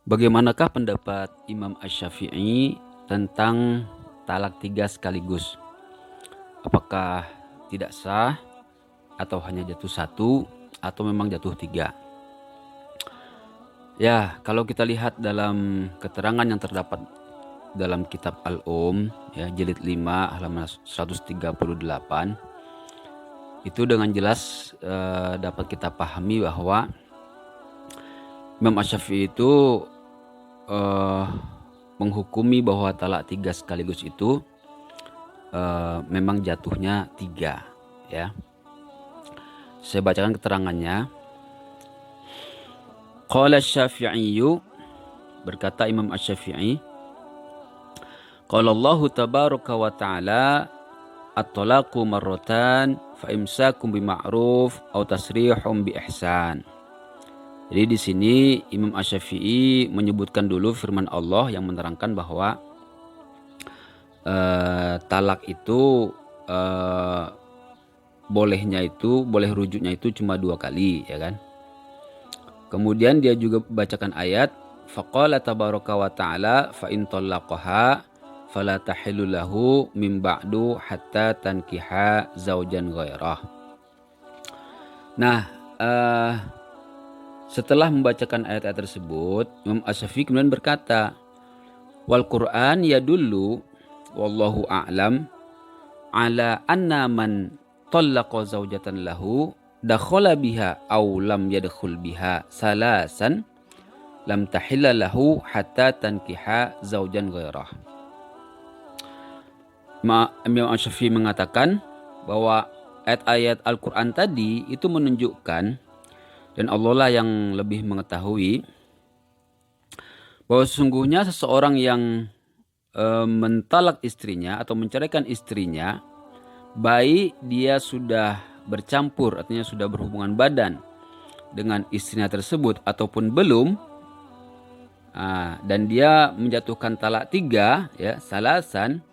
Bagaimanakah pendapat Imam Asy-Syafi'i tentang talak 3 sekaligus? Apakah tidak sah atau hanya jatuh 1 atau memang jatuh 3? Ya, kalau kita lihat dalam keterangan yang terdapat dalam kitab Al-Um, ya, jilid 5 halaman 138, itu dengan jelas dapat kita pahami bahwa Imam Asy-Syafi'i itu menghukumi bahwa talak 3 sekaligus itu memang jatuhnya 3, ya. Saya bacakan keterangannya. Qala Asy-Syafi'iyyu, berkata Imam Asy-Syafi'i, qala Allah tabaraka wa ta'ala, at-talaqu marratan fa imsakum bima'ruf aw tasrihum bi ihsan. Jadi di sini Imam Asy-Syafi'i menyebutkan dulu firman Allah yang menerangkan bahwa talak itu boleh rujuknya itu cuma 2 kali, ya kan. Kemudian dia juga bacakan ayat faqala tabaraka wa ta'ala fa in talaqaha fala tahillu lahu min ba'du hatta tankiha zaujan ghairah. Nah, setelah membacakan ayat-ayat tersebut, Imam Asy-Syafi'i kemudian berkata, wal Qur'an yadullu wallahu a'lam ala anna man talaqa zaujatan lahu dakhala biha aw lam yadkhul biha salasan lam tahilla lahu hatta tankiha zaujan ghairah. Imam Asy-Syafi'i mengatakan bahwa ayat-ayat Al-Qur'an tadi itu menunjukkan, dan Allah lah yang lebih mengetahui, bahwa sesungguhnya seseorang yang mentalak istrinya atau menceraikan istrinya, baik dia sudah bercampur, artinya sudah berhubungan badan dengan istrinya tersebut ataupun belum, dan dia menjatuhkan talak 3, ya, salasan,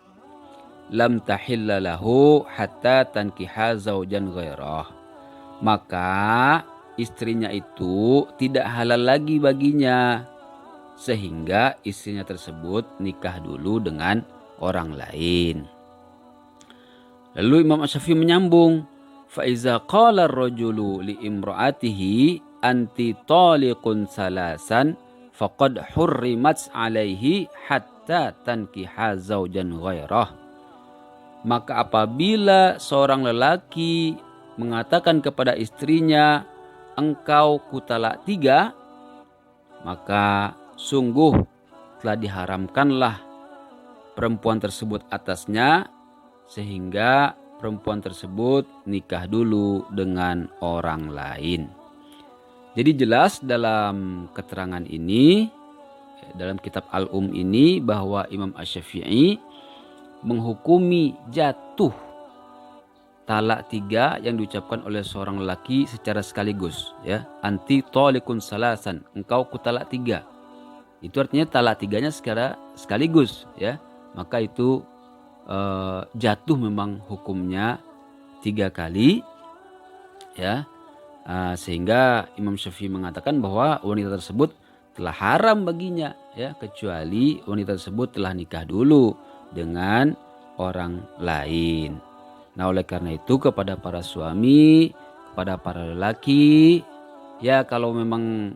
lam tahilla lahu hatta tankiha zaujan ghairah, maka istrinya itu tidak halal lagi baginya sehingga istrinya tersebut nikah dulu dengan orang lain. Lalu Imam Asy-Syafi'i menyambung, fa iza qala ar-rajulu li imra'atihi anti taliqun salasan faqad hurrimat 'alaihi hatta tankiha zaujan ghairah. Maka apabila seorang lelaki mengatakan kepada istrinya, engkau kutalak 3, maka sungguh telah diharamkanlah perempuan tersebut atasnya sehingga perempuan tersebut nikah dulu dengan orang lain. Jadi jelas dalam keterangan ini, dalam kitab Al-Um ini, bahwa Imam Asy-Syafi'i menghukumi jatuh talak 3 yang diucapkan oleh seorang lelaki secara sekaligus, ya. Anti talikun salasan, engkau kutalak 3. Itu artinya talak 3-nya secara sekaligus, ya. Maka itu jatuh memang hukumnya 3 kali, ya. Sehingga Imam Syafi'i mengatakan bahwa wanita tersebut telah haram baginya, ya, kecuali wanita tersebut telah nikah dulu dengan orang lain. Nah, oleh karena itu kepada para suami, kepada para lelaki, ya, kalau memang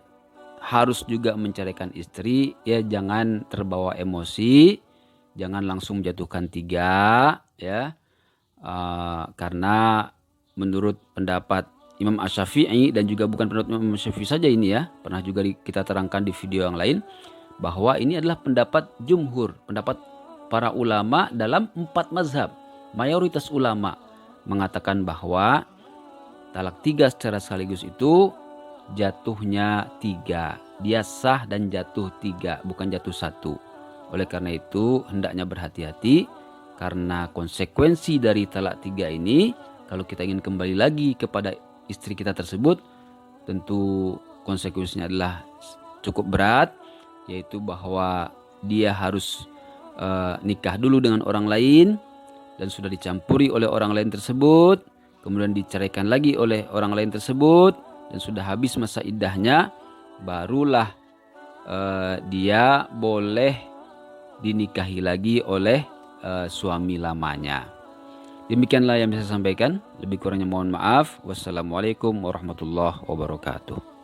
harus juga menceraikan istri, ya jangan terbawa emosi, jangan langsung menjatuhkan 3, ya, karena menurut pendapat Imam Asy-Syafi'i, dan juga bukan pendapat Imam Asy-Syafi'i saja ini, ya, pernah juga kita terangkan di video yang lain, bahwa ini adalah pendapat jumhur, pendapat para ulama dalam 4 mazhab. Mayoritas ulama mengatakan bahwa talak 3 secara sekaligus itu jatuhnya 3. Dia sah dan jatuh 3, bukan jatuh 1. Oleh karena itu hendaknya berhati-hati, karena konsekuensi dari talak 3 ini, kalau kita ingin kembali lagi kepada istri kita tersebut, tentu konsekuensinya adalah cukup berat, yaitu bahwa dia harus nikah dulu dengan orang lain dan sudah dicampuri oleh orang lain tersebut, kemudian diceraikan lagi oleh orang lain tersebut, dan sudah habis masa iddahnya, barulah dia boleh dinikahi lagi oleh suami lamanya. Demikianlah yang bisa saya sampaikan. Lebih kurangnya mohon maaf. Wassalamualaikum warahmatullahi wabarakatuh.